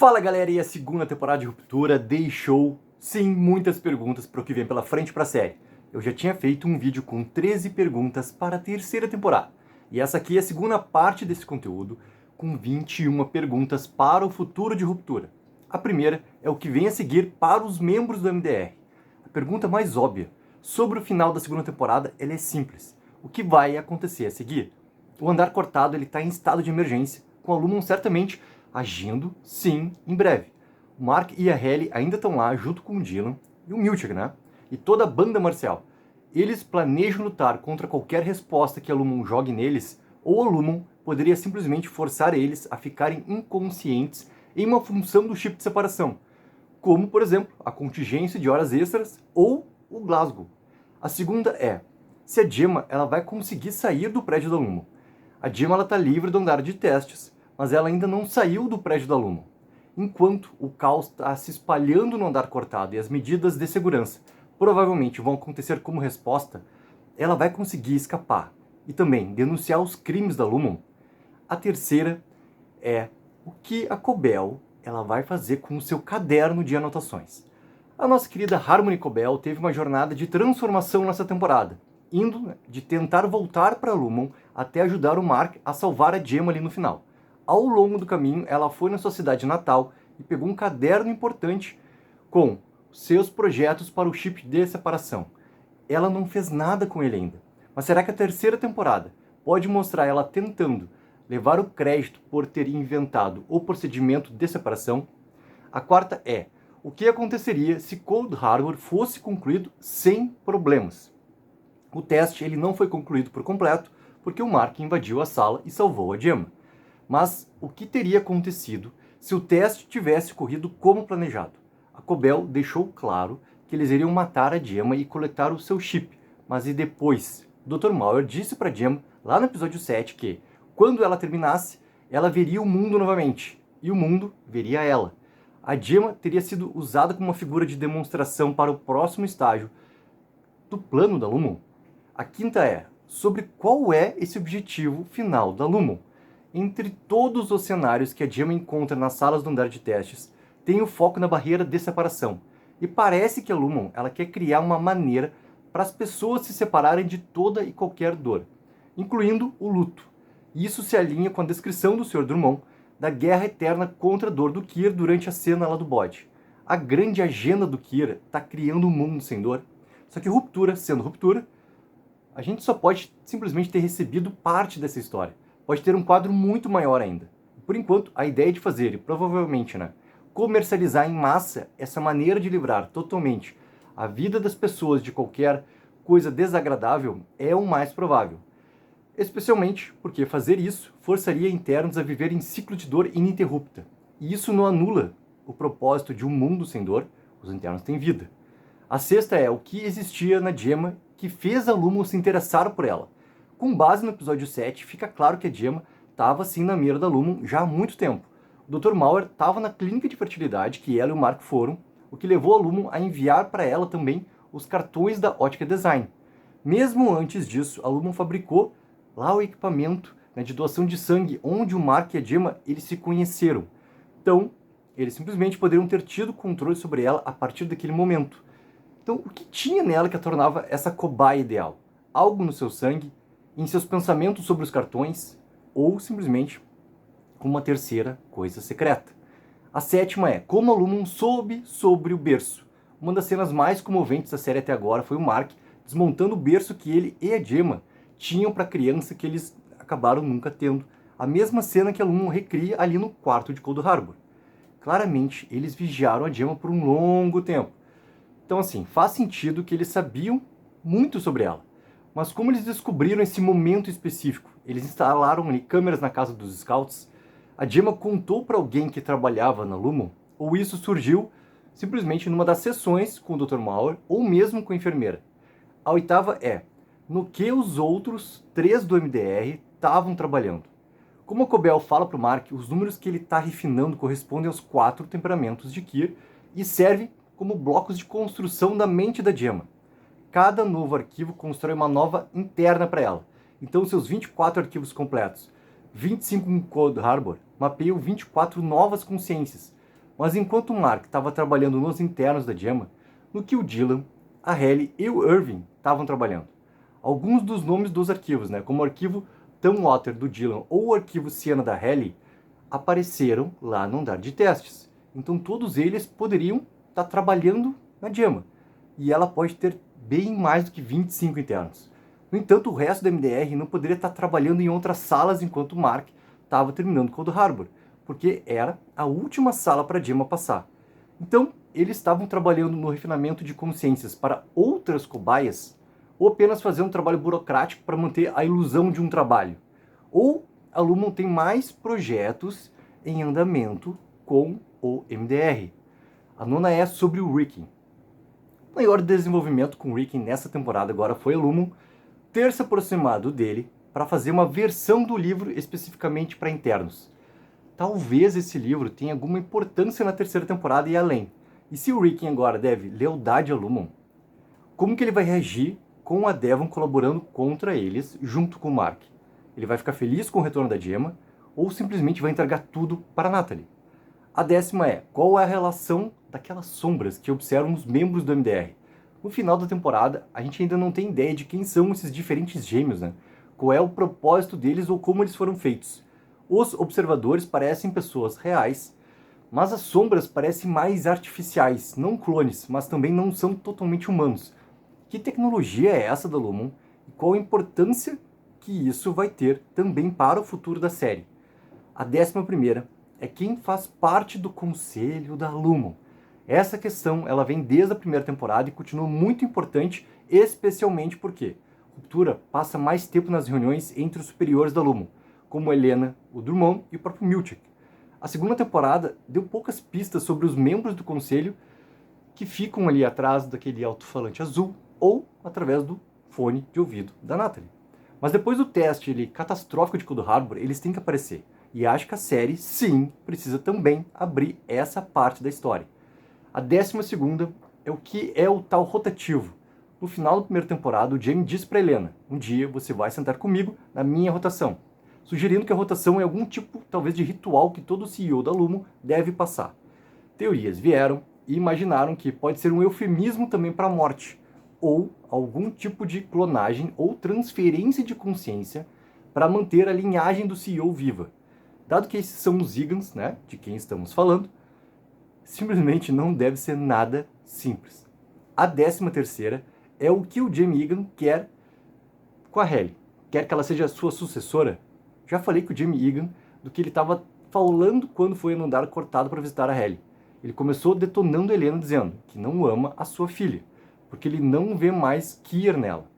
Fala galera, e a segunda temporada de Ruptura deixou, sim, muitas perguntas para o que vem pela frente para a série. Eu já tinha feito um vídeo com 13 perguntas para a terceira temporada, e essa aqui é a segunda parte desse conteúdo, com 21 perguntas para o futuro de Ruptura. A primeira é o que vem a seguir para os membros do MDR. A pergunta mais óbvia, sobre o final da segunda temporada, ela é simples. O que vai acontecer a seguir? O Andar Cortado está em estado de emergência, com a Lumon certamente agindo, sim, em breve. O Mark e a Hayley ainda estão lá, junto com o Dylan e o Milchick, né? E toda a banda marcial. Eles planejam lutar contra qualquer resposta que a Lumon jogue neles, ou a Lumon poderia simplesmente forçar eles a ficarem inconscientes em uma função do chip de separação, como, por exemplo, a contingência de horas extras ou o Glasgow. A segunda é, se a Gemma ela vai conseguir sair do prédio da Lumon. A Gemma está livre do andar de testes, mas ela ainda não saiu do prédio da Lumon. Enquanto o caos está se espalhando no andar cortado e as medidas de segurança provavelmente vão acontecer como resposta, ela vai conseguir escapar e também denunciar os crimes da Lumon. A terceira é o que a Cobell ela vai fazer com o seu caderno de anotações. A nossa querida Harmony Cobell teve uma jornada de transformação nessa temporada, indo de tentar voltar para Lumon até ajudar o Mark a salvar a Gemma ali no final. Ao longo do caminho, ela foi na sua cidade natal e pegou um caderno importante com seus projetos para o chip de separação. Ela não fez nada com ele ainda. Mas será que a terceira temporada pode mostrar ela tentando levar o crédito por ter inventado o procedimento de separação? A quarta é, o que aconteceria se Cold Harbor fosse concluído sem problemas? O teste ele não foi concluído por completo, porque o Mark invadiu a sala e salvou a Gemma. Mas o que teria acontecido se o teste tivesse corrido como planejado? A Cobell deixou claro que eles iriam matar a Gemma e coletar o seu chip, mas e depois? O Dr. Mauer disse para Gemma, lá no episódio 7, que, quando ela terminasse, ela veria o mundo novamente, e o mundo veria ela. A Gemma teria sido usada como uma figura de demonstração para o próximo estágio do plano da Lumon. A quinta é, sobre qual é esse objetivo final da Lumon? Entre todos os cenários que a Gemma encontra nas salas do andar de testes, tem o foco na barreira de separação. E parece que a Lumon ela quer criar uma maneira para as pessoas se separarem de toda e qualquer dor, incluindo o luto. Isso se alinha com a descrição do Sr. Drummond da guerra eterna contra a dor do Kier durante a cena lá do bode. A grande agenda do Kier está criando um mundo sem dor. Só que Ruptura, sendo Ruptura, a gente só pode simplesmente ter recebido parte dessa história. Pode ter um quadro muito maior ainda. Por enquanto, a ideia de fazer, e provavelmente, comercializar em massa essa maneira de livrar totalmente a vida das pessoas de qualquer coisa desagradável é o mais provável. Especialmente porque fazer isso forçaria internos a viver em ciclo de dor ininterrupta. E isso não anula o propósito de um mundo sem dor, os internos têm vida. A sexta é o que existia na Gemma que fez a Lumon se interessar por ela. Com base no episódio 7, fica claro que a Gemma estava assim na mira da Lumon já há muito tempo. O Dr. Mauer estava na clínica de fertilidade que ela e o Mark foram, o que levou a Lumon a enviar para ela também os cartões da Ótica Design. Mesmo antes disso, a Lumon fabricou lá o equipamento de doação de sangue, onde o Mark e a Gemma eles se conheceram. Então, eles simplesmente poderiam ter tido controle sobre ela a partir daquele momento. Então, o que tinha nela que a tornava essa cobaia ideal? Algo no seu sangue, em seus pensamentos sobre os cartões, ou simplesmente uma terceira coisa secreta. A sétima é como a Lumon soube sobre o berço. Uma das cenas mais comoventes da série até agora foi o Mark desmontando o berço que ele e a Gemma tinham para a criança que eles acabaram nunca tendo. A mesma cena que a Lumon recria ali no quarto de Cold Harbor. Claramente, eles vigiaram a Gemma por um longo tempo. Então, assim, faz sentido que eles sabiam muito sobre ela. Mas como eles descobriram esse momento específico? Eles instalaram ali câmeras na casa dos scouts? A Gemma contou para alguém que trabalhava na Lumon? Ou isso surgiu simplesmente numa das sessões com o Dr. Mauer ou mesmo com a enfermeira? A oitava é, no que os outros 3 do MDR estavam trabalhando? Como a Cobell fala para o Mark, os números que ele está refinando correspondem aos 4 temperamentos de Kier e servem como blocos de construção da mente da Gemma. Cada novo arquivo constrói uma nova interna para ela. Então, seus 24 arquivos completos, 25 em Cold Harbor, mapeiam 24 novas consciências. Mas enquanto o Mark estava trabalhando nos internos da Gemma, no que o Dylan, a Hayley e o Irving estavam trabalhando. Alguns dos nomes dos arquivos, como o arquivo Tumwater do Dylan ou o arquivo Siena da Hayley, apareceram lá no andar de testes. Então todos eles poderiam estar trabalhando na Gemma. E ela pode ter bem mais do que 25 internos. No entanto, o resto da MDR não poderia estar trabalhando em outras salas enquanto o Mark estava terminando Cold Harbor, porque era a última sala para a Gemma passar. Então, eles estavam trabalhando no refinamento de consciências para outras cobaias, ou apenas fazendo um trabalho burocrático para manter a ilusão de um trabalho. Ou a Lumon tem mais projetos em andamento com o MDR. A nona é sobre o Ricken. O maior desenvolvimento com o Ricken nessa temporada agora foi a Lumon ter se aproximado dele para fazer uma versão do livro especificamente para internos. Talvez esse livro tenha alguma importância na terceira temporada e além. E se o Ricken agora deve lealdade a Lumon, como que ele vai reagir com a Devon colaborando contra eles junto com o Mark? Ele vai ficar feliz com o retorno da Gemma ou simplesmente vai entregar tudo para a Natalie? A décima é, qual é a relação daquelas sombras que observam os membros do MDR? No final da temporada, a gente ainda não tem ideia de quem são esses diferentes gêmeos, Qual é o propósito deles ou como eles foram feitos. Os observadores parecem pessoas reais, mas as sombras parecem mais artificiais, não clones, mas também não são totalmente humanos. Que tecnologia é essa da Lumon e qual a importância que isso vai ter também para o futuro da série? A 11ª é quem faz parte do conselho da Lumon. Essa questão ela vem desde a primeira temporada e continua muito importante, especialmente porque Ruptura passa mais tempo nas reuniões entre os superiores da Lumon, como Helena, o Drummond e o próprio Milchick. A segunda temporada deu poucas pistas sobre os membros do conselho que ficam ali atrás daquele alto-falante azul ou através do fone de ouvido da Natalie. Mas depois do teste catastrófico de Cold Harbor, eles têm que aparecer. E acho que a série, sim, precisa também abrir essa parte da história. A 12ª é o que é o tal rotativo. No final da primeira temporada, o Jamie diz para Helena, um dia você vai sentar comigo na minha rotação, sugerindo que a rotação é algum tipo, talvez, de ritual que todo CEO da Lumon deve passar. Teorias vieram e imaginaram que pode ser um eufemismo também para a morte, ou algum tipo de clonagem ou transferência de consciência para manter a linhagem do CEO viva. Dado que esses são os Egans, de quem estamos falando, simplesmente não deve ser nada simples. A 13ª é o que o Jamie Egan quer com a Hayley. Quer que ela seja a sua sucessora? Já falei com o Jamie Egan do que ele estava falando quando foi no andar cortado para visitar a Hayley. Ele começou detonando a Helena dizendo que não ama a sua filha, porque ele não vê mais Kier nela.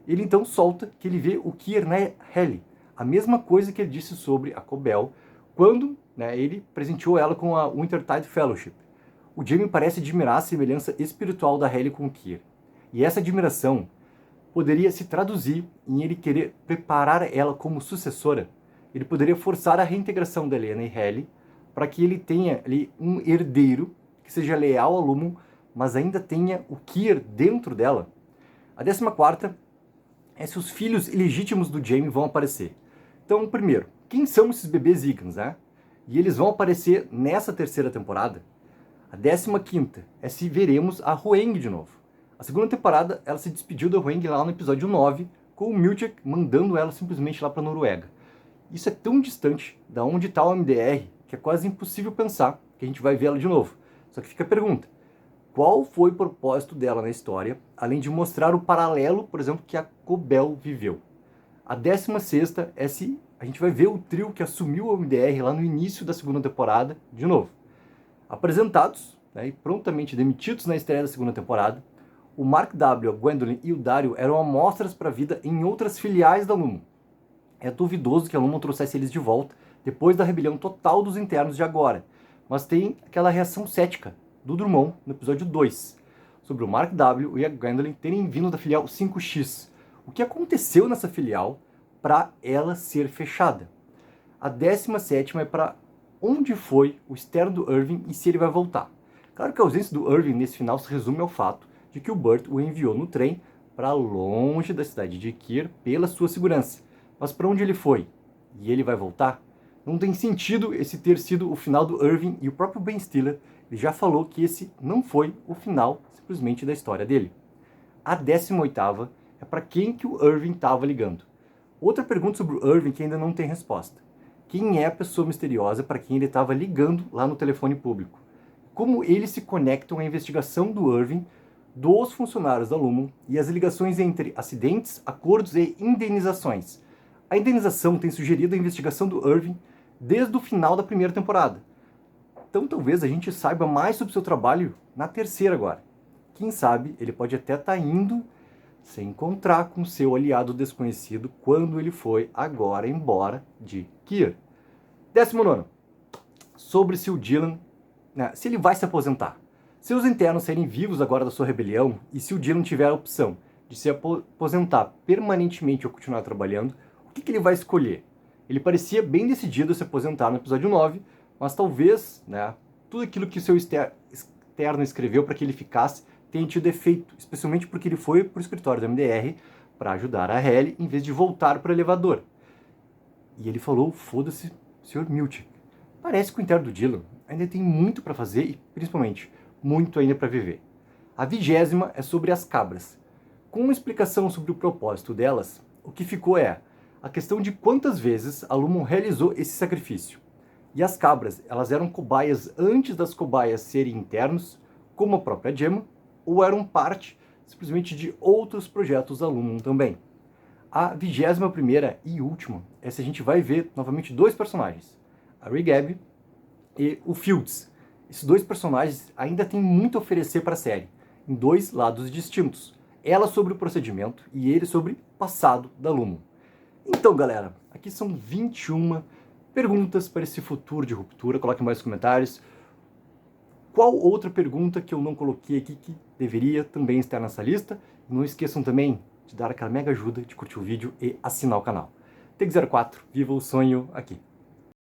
Ele então solta que ele vê o Kier na Hayley, a mesma coisa que ele disse sobre a Cobell quando ele presenteou ela com a Wintertide Fellowship. O Jamie parece admirar a semelhança espiritual da Hayley com o Kier. E essa admiração poderia se traduzir em ele querer preparar ela como sucessora. Ele poderia forçar a reintegração da Helena e Hayley para que ele tenha ali um herdeiro que seja leal a Lumon, mas ainda tenha o Kier dentro dela. A 14ª é se os filhos ilegítimos do Jamie vão aparecer. Então, primeiro, quem são esses bebês Egans, E eles vão aparecer nessa terceira temporada. A 15ª é se veremos a Hueng de novo. A segunda temporada, ela se despediu da Hueng lá no episódio 9, com o Milchick mandando ela simplesmente lá para a Noruega. Isso é tão distante da onde está o MDR que é quase impossível pensar que a gente vai vê-la de novo. Só que fica a pergunta, qual foi o propósito dela na história, além de mostrar o paralelo, por exemplo, que a Cobell viveu? A 16ª é se a gente vai ver o trio que assumiu o MDR lá no início da segunda temporada de novo. Apresentados e prontamente demitidos na estreia da segunda temporada, o Mark W., a Gwendolyn e o Dario eram amostras para a vida em outras filiais da Lumon. É duvidoso que a Lumon trouxesse eles de volta depois da rebelião total dos internos de agora, mas tem aquela reação cética do Drummond no episódio 2, sobre o Mark W. e a Gwendolyn terem vindo da filial 5X. O que aconteceu nessa filial para ela ser fechada? A 17ª é para onde foi o externo do Irving e se ele vai voltar. Claro que a ausência do Irving nesse final se resume ao fato de que o Burt o enviou no trem para longe da cidade de Kier pela sua segurança. Mas para onde ele foi? E ele vai voltar? Não tem sentido esse ter sido o final do Irving, e o próprio Ben Stiller ele já falou que esse não foi o final simplesmente da história dele. A 18ª é para quem que o Irving estava ligando. Outra pergunta sobre o Irving que ainda não tem resposta. Quem é a pessoa misteriosa para quem ele estava ligando lá no telefone público? Como eles se conectam à investigação do Irving, dos funcionários da Lumon e as ligações entre acidentes, acordos e indenizações. A indenização tem sugerido a investigação do Irving desde o final da primeira temporada. Então talvez a gente saiba mais sobre o seu trabalho na terceira agora. Quem sabe ele pode até estar indo se encontrar com seu aliado desconhecido quando ele foi agora embora de Kier. 19º. Sobre se o Dylan, se ele vai se aposentar. Se os internos saírem vivos agora da sua rebelião e se o Dylan tiver a opção de se aposentar permanentemente ou continuar trabalhando, o que ele vai escolher? Ele parecia bem decidido a se aposentar no episódio 9, mas talvez tudo aquilo que o seu externo escreveu para que ele ficasse tenha tido efeito, especialmente porque ele foi para o escritório da MDR para ajudar a Halle em vez de voltar para o elevador. E ele falou, foda-se, Sr. Milchick. Parece que o interno do Dylan ainda tem muito para fazer e, principalmente, muito ainda para viver. A 20ª é sobre as cabras. Com uma explicação sobre o propósito delas, o que ficou é a questão de quantas vezes a Lumon realizou esse sacrifício. E as cabras, elas eram cobaias antes das cobaias serem internos, como a própria Gemma, ou eram parte, simplesmente, de outros projetos da Lumon também. A 21ª e última é se a gente vai ver novamente dois personagens, a Rigab e o Fields. Esses dois personagens ainda têm muito a oferecer para a série, em dois lados distintos. Ela sobre o procedimento e ele sobre o passado da Lumon. Então, galera, aqui são 21 perguntas para esse futuro de ruptura. Coloque mais nos comentários. Qual outra pergunta que eu não coloquei aqui que deveria também estar nessa lista? Não esqueçam também de dar aquela mega ajuda de curtir o vídeo e assinar o canal. Tech04, viva o sonho aqui!